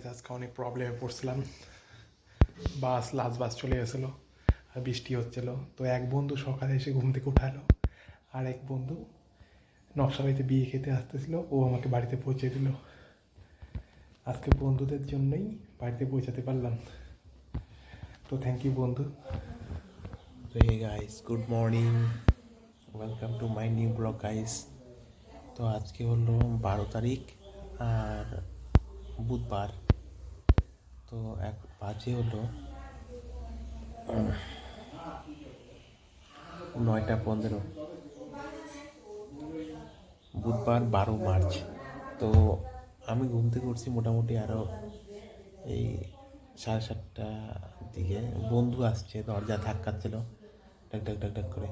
Guys আজকে অনেক প্রবলেমে পড়ছিলাম। লাস্ট বাস চলে গেছিলো আর বৃষ্টি হচ্ছিল। তো এক বন্ধু সকালে এসে ঘুম থেকে উঠালো, আর এক বন্ধু নকশাবাড়িতে বিয়ে খেতে আসতেছিল, ও আমাকে বাড়িতে পৌঁছে দিল। আজকে বন্ধুদের জন্যই বাড়িতে পৌঁছাতে পারলাম, তো থ্যাংক ইউ বন্ধু। So hey guys, good morning, welcome to my new blog guys. তো আজকে হলো 12 তারিখ আর বুধবার। তো এক বাজে হলো 9:15, বুধবার 12 মার্চ। তো আমি ঘুম থেকে উঠছি মোটামুটি আরও এই 7:30 দিকে। বন্ধু আসছে, দরজা ধাক্কাচ্ছিল ডাক ডাক ডাক ডাক করে।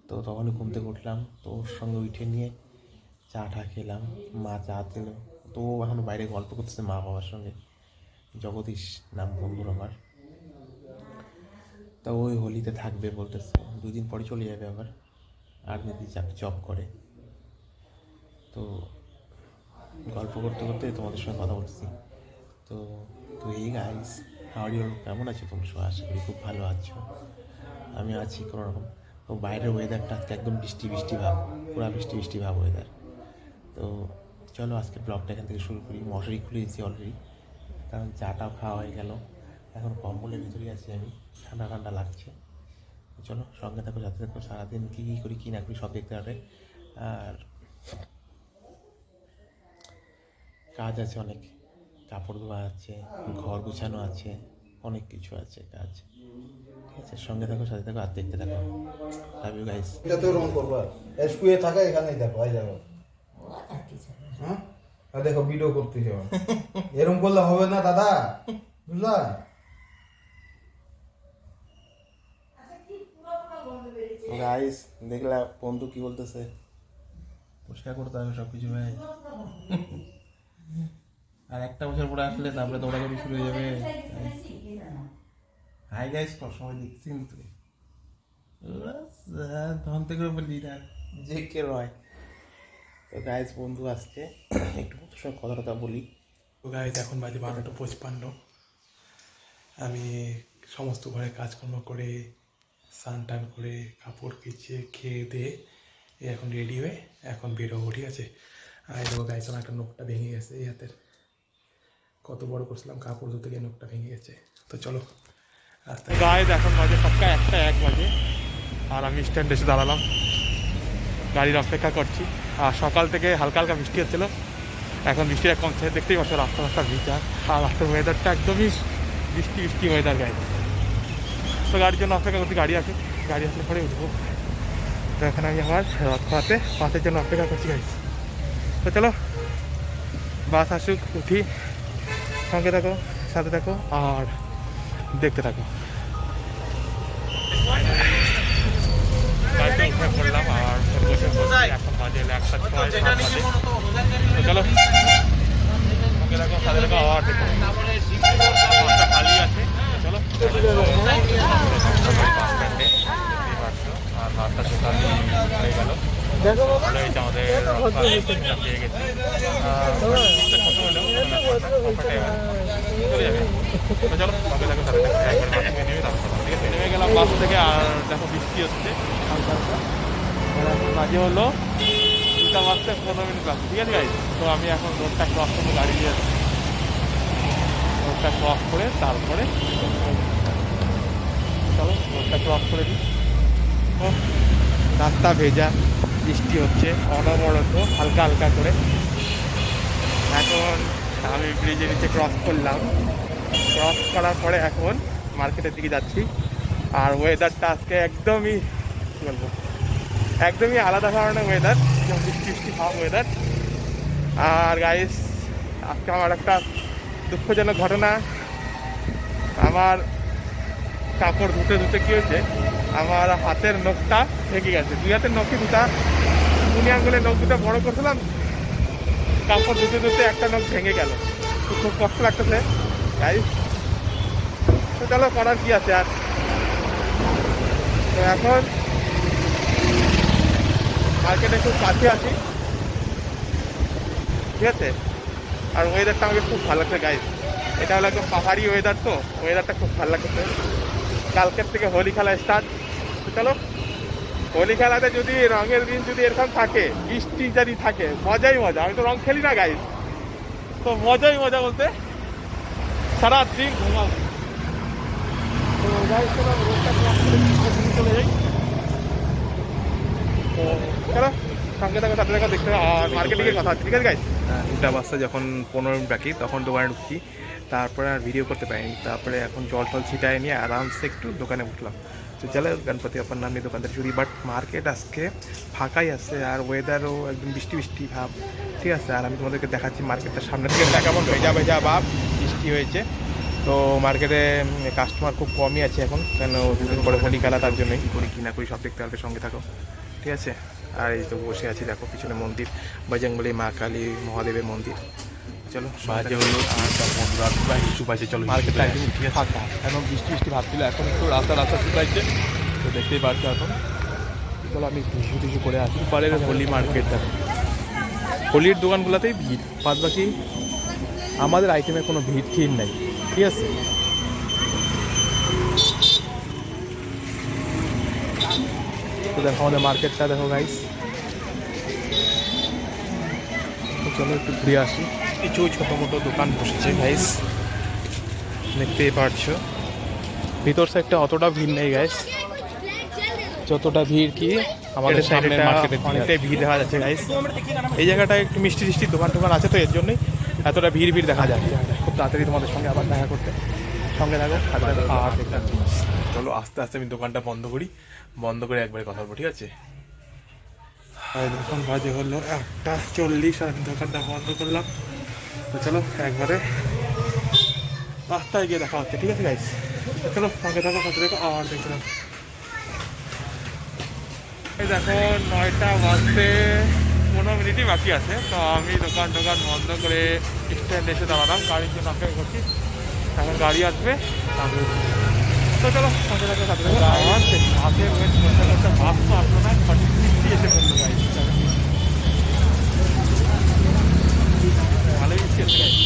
তো তখনই ঘুম থেকে উঠলাম, তো ওর সঙ্গে উঠে নিয়ে চা টা খেলাম। মা চা দিল, তো ও এখন বাইরে গল্প করতেছে মা বাবার সঙ্গে। জগদীশ নাম বন্ধুর আমার। তা ওই হোলিতে থাকবে বলতেছে, 2 দিন পরে চলে যাবে আবার, আর্মিতে জব করে। তো গল্প করতে করতে তোমাদের সঙ্গে কথা বলছি। তো তো এই গাইস, হাউ ইউ, কেমন আছো তোমরা সবাই? আশা করি খুব ভালো আছো, আমি আছি কোনো রকম। তো বাইরের ওয়েদারটা আজকে একদম বৃষ্টি বৃষ্টি ভাব, পুরো বৃষ্টি বৃষ্টি ভাব ওয়েদার। তো চলো আজকে ব্লগটা এখান থেকে শুরু করি। মশারি খুলে দিয়েছি অলরেডি, কারণ চাটাও খাওয়া হয়ে গেল। এখন কম্বলের ভিতরেই আছি আমি, ঠান্ডা ঠান্ডা লাগছে। চলো সঙ্গে থাকো, সাথে থাকো, সারাদিন কী কী করি কী না করি সব দেখতে পাবে। আর কাজ আছে অনেক, কাপড় ধোয়া আছে, ঘর গুছানো আছে, অনেক কিছু আছে কাজ। ঠিক আছে, সঙ্গে থাকো, সাথে থাকো, আর দেখতে থাকো। Love you guys. এটাতেও রং করবা, শুয়ে থাকা এখানেই দেখো, এই দেখো। হ্যাঁ, আর দেখো ভিডিও করতে যাও, এরকম করলে হবে না দাদা, বুঝলা? গাইস দেখলা বন্ধু কি বলতেছে, পরিষ্কার করতে হবে সব কিছু ভাই। আর একটা বছর পরে আসলে তারপরে দৌড়াদৌড়ি শুরু হয়ে যাবে। হাই গাইস, সবাই দেখছি কিন্তু তখন থেকে বলি না যে কে রয়। তো গাইস বন্ধু আসছে, একটু বন্ধুর সঙ্গে কথা টথা বলি। তো গাইজ এখন বাজে 12:55। আমি সমস্ত ঘরে কাজকর্ম করে, স্নান টান করে, কাপড় কেচে খেয়ে দিয়ে এখন রেডি হয়ে এখন বেরোবো। ঠিক আছে, আর দেখো গাইজ আমার একটা নখটা ভেঙে গেছে এই হাতের। কত বড় করছিলাম, কাপড় ধুতে গিয়ে নখটা ভেঙে গেছে। তো চলো রাস্তায়। গাইজ এখন বাজে পাক্কা 1 বাজে, আর আমি স্ট্যান্ডে এসে দাঁড়ালাম, গাড়ির অপেক্ষা করছি। আর সকাল থেকে হালকা হালকা বৃষ্টি হচ্ছিলো, এখন বৃষ্টিটা কমছে। দেখতেই পাচ্ছ রাস্তা ভিজা, আর রাস্তার ওয়েদারটা একদমই বৃষ্টি বৃষ্টি ওয়েদার গাইজ। তো গাড়ির জন্য অপেক্ষা করছি, গাড়ি আসলে পরে উঠবো। তো এখন আমি আমার রথ খাওয়াতে বাসের জন্য অপেক্ষা করছি গাইজ। তো চলো বাস আসুক, উঠি, সঙ্গে থাকো, সাথে থাকো, আর দেখতে থাকো। গাড়িতে উঠে পড়লাম, আর এখন বাজে 1:06 বাজে। তো চলো সঙ্গে থাকো, সাথে থাকো, আর দেখো বাসটা খালি আছে। চলো বাস স্ট্যান্ডে আর বাসটা টোটালি হয়ে গেল। ভালো হয়েছে, আমাদের পেয়ে গেছি। ছোটো হলেও চলে যাবে। তো চলো সঙ্গে থাকো, সাথে থাকো, একবার বাস থেকে নেমে তারপর ঠিক আছে। নেমে গেলাম বাস থেকে, আর দেখো বৃষ্টি হচ্ছে হালকা হালকা। এখন বাজে হলো 2:15 বাজছে। ঠিক আছে গাইজ, তো আমি এখন রোডটা ক্রস করবো, গাড়ি নিয়ে যাচ্ছি। রোডটা ক্রস করে তারপরে চলো রোডটা ক্রস করে দিই। ও রাস্তা ভেজা, বৃষ্টি হচ্ছে অনবরত হালকা হালকা করে। এখন আমি ব্রিজের নিচে ক্রস করলাম, ক্রস করার পরে এখন মার্কেটের দিকে যাচ্ছি। আর ওয়েদারটা আজকে একদমই কী বলবো, একদমই আলাদা ধরনের ওয়েদার, বৃষ্টি বৃষ্টি ভাব ওয়েদার। আর গাইস আজকে আমার একটা দুঃখজনক ঘটনা, আমার কাপড় ধুতে ধুতে কী হয়েছে, আমার হাতের নখটা ভেঙে গেছে। 2 হাতের নখে দুটা, 2 আঙুলের নখ দুটো বড় করছিলাম, কাপড় ধুতে ধুতে একটা নখ ভেঙে গেল। তো খুব কষ্ট লাগতেছে গাইস। তো চলো করার কি আছে আর। তো এখন মার্কেটে খুব কাছে আছি, ঠিক আছে। আর ওয়েদারটা আমাকে খুব ভালো লাগছে গাইস। এটা হলো একদম পাহাড়ি ওয়েদার, তো ওয়েদারটা খুব ভালো লাগছে। কালকের থেকে হোলি খেলা স্টার্ট। তো চলো, হোলি খেলাতে যদি রঙের দিন যদি এরকম থাকে, বৃষ্টি যদি থাকে, মজাই মজা। আমি তো রং খেলি না গাইস, তো মজাই মজা বলতে সারাদিন ঘুমাবো। তো গাইস চলো রোডটা চলে যাই। তো চলো সঙ্গে থাকো, সাথে থাকো, দেখতে আর মার্কেটিংয়ের কথা আছে, ঠিক আছে গাইস। 2টা বাজতে যখন 15 মিনিট বাকি তখন দোকানে ঢুকছি, তারপরে আর ভিডিও করতে পারিনি। তারপরে এখন জল টল ছিটায় নিয়ে আরামসে একটু দোকানে উঠলাম। তো চলো গণপতি অপার নাম নিয়ে দোকানদার চুরি, বাট মার্কেট আজকে ফাঁকাই আছে আর ওয়েদারও একদম বৃষ্টি বৃষ্টি ভাব, ঠিক আছে। আর আমি তোমাদেরকে দেখাচ্ছি মার্কেটটার সামনে থেকে কেমন ভেজা ভেজা ভাব, বৃষ্টি হয়েছে। তো মার্কেটে কাস্টমার খুব কমই আছে এখন, কেন দুদিন পরে হোলি খেলা, তার জন্যই কী করি কী না করি সব দেখতে পারবে, সঙ্গে থাকো, ঠিক আছে। আর এই তো বসে আছি, দেখো পিছনে মন্দির, বজরংবলী মা কালী মহাদেবের মন্দির। চলো বাজে হলো 8টা 15 প্রায় কিছু পাইছে। চলো মার্কেটটা একদম ফাঁকা, এখন বৃষ্টি বৃষ্টি ভাবছিল, এখন একটু রাস্তা শুকাইছে, তো দেখতেই পাচ্ছ এখন। চলো আমি টিসু টিসু করে আসি। পরের হোলি মার্কেটটা, হোলির দোকানগুলোতেই ভিড়, বাদ বাকি আমাদের আইটেমে কোনো ভিড় নাই, ঠিক আছে। তো দেখো আমাদের মার্কেটটা দেখো গাইস। তো চলো একটু ঘুরে আসি। কিছু ছোটো মোটো দোকান বসেছে গাইস, দেখতেই পারছো। ভিতর সাইডটা অতটা ভিড় নেই গাইস, যতটা ভিড় কি আমাদের সামনে অনেকটাই ভিড় দেখা যাচ্ছে গাইস। এই জায়গাটায় একটু মিষ্টি টিষ্টির দোকান টোকান আছে, তো এর জন্যই এতটা ভিড় দেখা যাচ্ছে। খুব তাড়াতাড়ি তোমাদের সঙ্গে আবার দেখা করতে, সঙ্গে থাকো। আর চলো আস্তে আস্তে আমি দোকানটা বন্ধ করে একবারে কথা বলবো, ঠিক আছে। দোকান বাজে হলো 1:40, আর আমি দোকানটা বন্ধ করলাম। তো চলো একবারে রাস্তায় গিয়ে দেখা হচ্ছে, ঠিক আছে গাইস। চলো সঙ্গে থাকো, সাথে থাকো আর দেখতে থাকো। এই দেখো 9টা বাজতে 15 মিনিটই বাকি আছে। তো আমি দোকান বন্ধ করে স্ট্যান্ডে এসে দাঁড়ালাম, গাড়ির জন্য অপেক্ষা করছি। এখন গাড়ি আসবে, তো চলো সঙ্গে থাকো, সাথে থাকো। আর হাতের ওয়েট করতে বাস তো আসলো না, 40 এসে পড়লো গাড়ি। ভালোই বৃষ্টি এসে গেছে।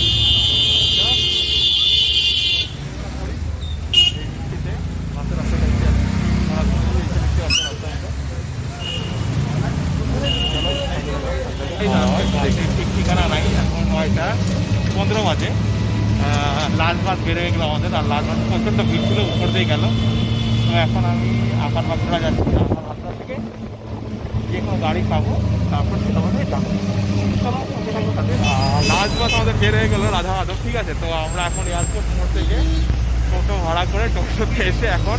ঠিক ঠিকানা নাই, এখন 9টা 15 বাজে। লাস্ট বাস বেরোয় গেলো আমাদের, আর লাস্ট বাস প্রচণ্ড ভিড় ছিল, উপর দিয়ে গেল। তো এখন আমি আপার বাঁকুড়া যাচ্ছি, আপার বাঁকুড়া থেকে যে কোনো গাড়ি পাবো, তারপর সেটা আমাদের যাবো। আর লাস্ট বাস আমাদের বের হয়ে গেলো রাধা মাধব, ঠিক আছে। তো আমরা এখন এয়ারপোর্ট মোড় থেকে টোটো ভাড়া করে টোটোতে এসে এখন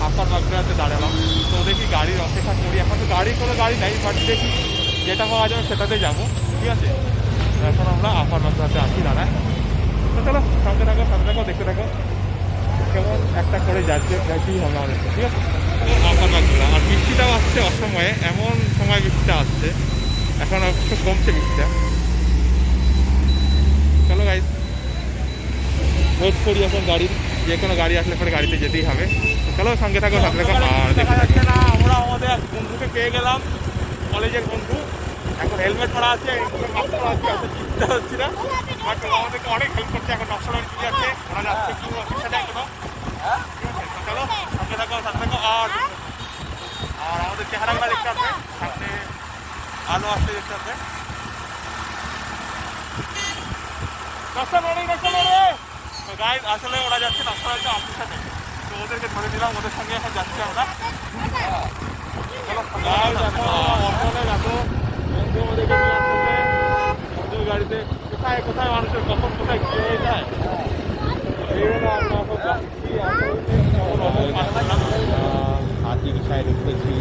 আপার বাঁকুড়াতে দাঁড়ালাম। তো দেখি গাড়ির অপেক্ষা করি, এখন তো কোনো গাড়ি নেই, বাট দেখি যেটা পাওয়া যাবে সেটাতে যাবো, ঠিক আছে। এখন আমরা আপার বাঁকুড়াতে আসি দাঁড়ায়। তো চলো সঙ্গে থাকো, সাথে থাকো, দেখতে থাকো। কেমন একটা করে যাইতেই হবে আমাদের, ঠিক আছে। আপার বাঁকুড়া, আর বৃষ্টিটাও আসছে অসময়ে, এমন সময় বৃষ্টিটা আসছে, এখন একটু কমছে বৃষ্টিটা। চলো গাইস ওয়েট করি এখন গাড়ির, যে কোনো গাড়ি আসলে পরে গাড়িতে যেতেই হবে। চলো সঙ্গে থাকো, সাথে থাকো আর দেখতে থাকো। না আমরা আমাদের এক বন্ধুকে পেয়ে গেলাম, কলেজের বন্ধু। এখন হেলমেট পরা আছে, মাস্ক পরা আছে, অত চিন্তা হচ্ছে না, বাট আমাদেরকে অনেক হেল্প করছে। এখন নকশালের কি আছে, ওরা যাচ্ছে, কি অসুবিধা নেই কোনো। চলো সঙ্গে থাকো, সাথে থাকো আর আমাদের চেহারাগুলো দেখতে হবে, সামনে আলো আসতে দেখতে হবে। গাইড আসলে ওরা যাচ্ছে নকশাল আমাদের সাথে, তো ওদেরকে ধরে দিলাম, ওদের সঙ্গে এখন যাচ্ছি আমরা। বন্ধু ওদেরকে নিয়ে আসতে, বন্ধুর গাড়িতে কোথায় কোথায় মানুষের কখন কোথায় গিয়ে হয়ে যায়, এই জন্য আমরা এখন যাচ্ছি। হাতি রিক্সায় ঢুকতেছি,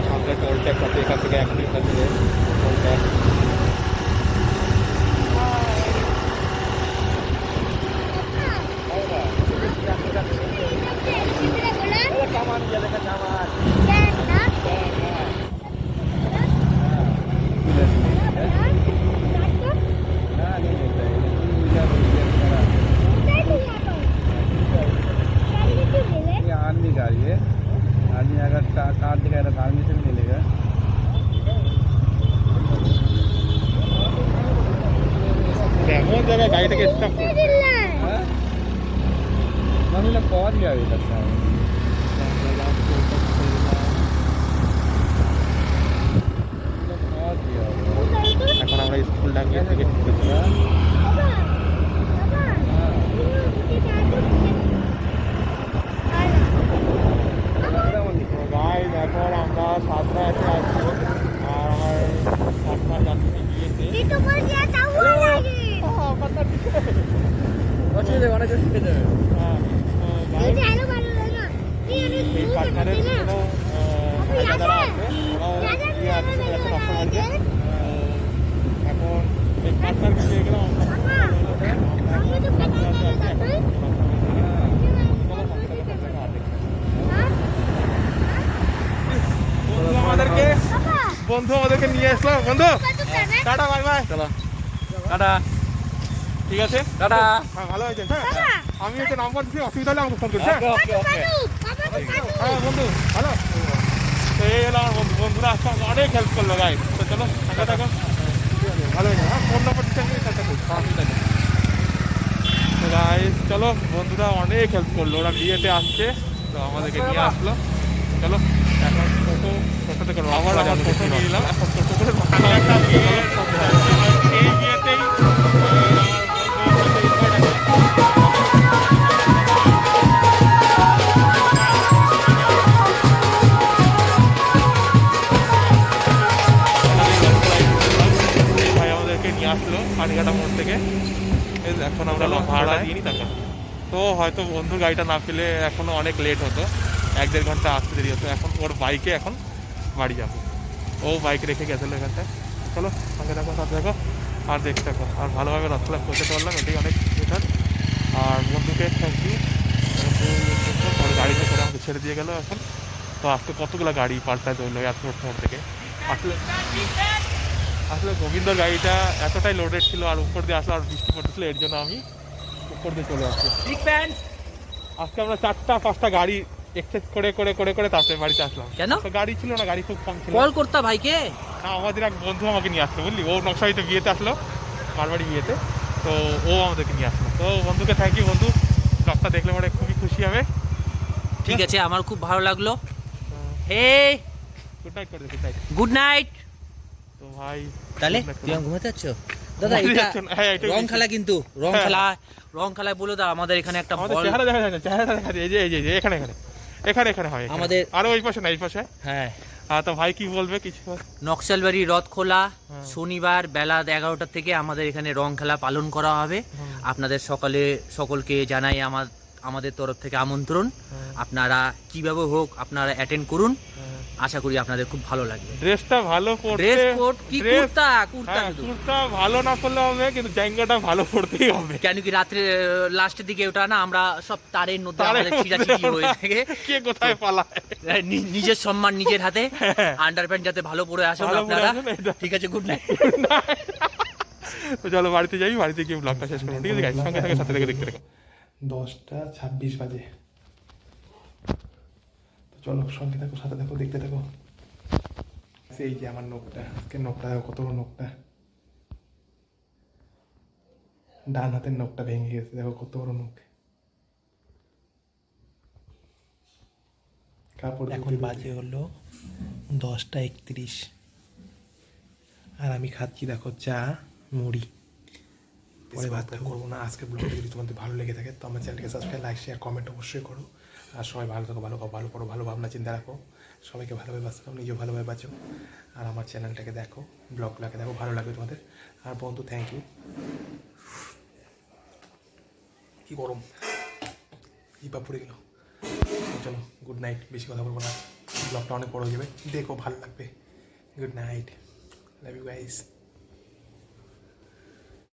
সামনে টোল ট্যাক্স আছে, এখান থেকে 1 মিনিট আছে টোল ট্যাক্স। आर्मी गाड़ी है, आर्मी अगर कार्ड दिखाएगा तो आर्मी से भी मिलेगा। গাড়িটাকে স্টপ করছে। हाँ? मम्मी लोग पहुंच गया अभी लगता है। लोग पहुंच गया होगा। এখন আমরা স্কুল ডাঙ্গিয়ে থেকে ঢুকেছি। তো গাইস এখন আমরা সাতরাতে আছি আর আমার পার্টনার যাচ্ছে বিয়েতে। পার্টনার দিচ্ছে। बच्चे दे वाला जो सीखे दे। হ্যাঁ তো গাইস এই পার্টনারের কোনো দাদারা আছে ওরাও বিয়ে আছে এখন অক্টোবরে। এখন এই পার্টনারকে পেয়ে গেলাম বন্ধু আমাদেরকে নিয়ে আসলো। বন্ধু টাটা বাই বাই। चलो टाटा ঠিক আছে टाटा হ্যাঁ ভালো হয়েছে। হ্যাঁ আমি একটা নাম্বার দিচ্ছি, অসুবিধা হলে আমাকে ফোন করছি। ओके ओके ओके হ্যাঁ বন্ধু ভালো। তো এই হলো আমার বন্ধু। বন্ধুরা আজকে আমাকে অনেক হেল্প করলো গাই। তো চলো থাকা থাকো ভালো হয়েছে। হ্যাঁ ফোন নাম্বার দিচ্ছি আমি সাথে অসুবিধা নেই। তো গাই চলো বন্ধুরা অনেক হেল্প করলো। ওরা বিয়েতে আসছে তো আমাদেরকে নিয়ে আসলো। চলো এখন টোটোতে করবো। আবার আমার টোটো নিয়ে নিলাম। এখন টোটো করে একটা বিয়ে এই বিয়েতেই ভাই আমাদেরকে নিয়ে আসলো পানিঘাটা মোড় থেকে। এখন আমরা ভাড়া দিয়ে নি টাকা। তো হয়তো বন্ধুর গাড়িটা না পেলে এখনো অনেক লেট হতো, 1-1.5 ঘন্টা আসতে দেরি হতো। এখন ওর বাইকে এখন বাড়ি যাবো। ও বাইক রেখে গেছিলো এখানটায়। চলো সঙ্গে দেখো সাথে দেখো আর দেখতে থাকো। আর ভালোভাবে রথখোলা পৌঁছাতে পারলাম, এটাই অনেক বেটার। আর বন্ধুকে থ্যাংক ইউ। ওর গাড়িতে করে আমাকে ছেড়ে দিয়ে গেলো এখন। তো আজকে কতগুলো গাড়ি পাল্টায় ধরলো এয়ারপোর্ট মোড় থেকে। আসলে গোবিন্দর গাড়িটা এতটাই লোডেড ছিল আর উপর দিয়ে আসলে আর বৃষ্টি পড়তেছিল, এর জন্য আমি উপর দিয়ে চলে আসছি। बिग फैन আজকে আমরা 4-5টা গাড়ি এক্সচেঞ্জ করে করে করে করে তারপরে বাড়িতে আসলাম। কেন? তো গাড়ি ছিল না, গাড়ি খুব কম ছিল। कॉल करता भाई के না আমাদের এক বন্ধু আমাকে নিয়ে আসলো বুঝলি। ও নকশাইতে বিয়েতে আসলো, মারবাড়ি বিয়েতে। তো ও আমাদেরকে নিয়ে আসলো। তো বন্ধুকে থ্যাংক ইউ। বন্ধু ব্লগটা দেখলে পরে খুবই খুশি হবে। ঠিক আছে আমার খুব ভালো লাগলো। হে গুড নাইট করে দে, গুড নাইট। Good night. তো ভাই তাহলে good night তুই করে এখন ঘুমাতে যাচ্ছ? দাদা ঘুমাতে এটা যাচ্ছ না? হ্যাঁ, এটাই রং বলছি। খেলা কিন্তু রং হ্যাঁ। খেলা রং খেলায় বলে দাও আমাদের এখানে একটা আমাদের বল। চেহারা দেখা যায় না, চেহারা দেখা যায়। এই যে এই যে এখানে এখানে এখানে এখানে হয় এখানে। আমাদের- আরো ওই পাশে না, এই পাশে। হ্যাঁ তো ভাই কি বলবে কিছু? নকশালবাড়ি রথ খোলা হ্যাঁ। শনিবার বেলা 11টা থেকে আমাদের এখানে রং খেলা পালন করা হবে। আপনাদের সকলকে জানাই আমাদের তরফ থেকে আমন্ত্রণ। আপনারা কিভাবে হোক আপনারা অ্যাটেন্ড করুন। আশা করি আপনাদের খুব ভালো লাগবে। ড্রেসটা ভালো পড়তে, ড্রেস কোড কি dress- কুর্তা কুর্তা হ্যাঁ, শুধু। কুর্তা ভালো না পড়লে হবে, কিন্তু জায়গাটা ভালো পড়তেই হবে। কেন কি রাত্রে লাস্টের দিকে ওটা না আমরা সব তারের মধ্যে তারের আমাদের মধ্যে ছিটাছিটি হয়ে আমরা- থাকে। কে কোথায় পালায়। নিজের সম্মান নিজের হাতে। আন্ডারপ্যান্ট যাতে ভালো পরে আসুন ভালো পরে আপনারা। আসুন, এটা। ঠিক আছে গুড নাইট। তো চলো বাড়িতে যাই, বাড়িতে গিয়ে ব্লগটা শেষ করবো। ঠিক আছে guys? সঙ্গে সঙ্গে সাথে থেকে দেখতে থাকো। 10:26 বাজে। তো চলো সঙ্গে থাকো, সাথে থাকো, দেখতে থাকো। এই যে আমার নখটা, আজকে নখটা দেখো কত বড় নখটা। ডান হাতের নখটা ভেঙে গেছে, দেখো কত বড় নখ। কাপড় এখন বাজে হলো 10:31 আর আমি খাচ্ছি দেখো চা মুড়ি। পরে ভাত করবো না। আজকে ব্লগটা যদি তোমাদের ভালো লেগে থাকে তো আমার চ্যানেলকে সাবস্ক্রাইব, লাইক, শেয়ার, কমেন্ট অবশ্যই করো। আর সবাই ভালো থাকো, ভালো খাও, ভালো পড়ো, ভালো ভাবনা চিন্তা রাখো। সবাইকে ভালোভাবে বাঁচো, নিজেও ভালোভাবে বাঁচো। আর আমার চ্যানেলটাকে দেখো, ব্লগগুলোকে দেখো, ভালো লাগবে তোমাদের। আর বন্ধু থ্যাংক ইউ। কি গরম, ইপা পড়ে গেল। চলো গুড নাইট, বেশি কথা বলবো না, ব্লগটা অনেক বড় হয়ে যাবে। দেখো ভালো লাগবে। Good night, love you guys.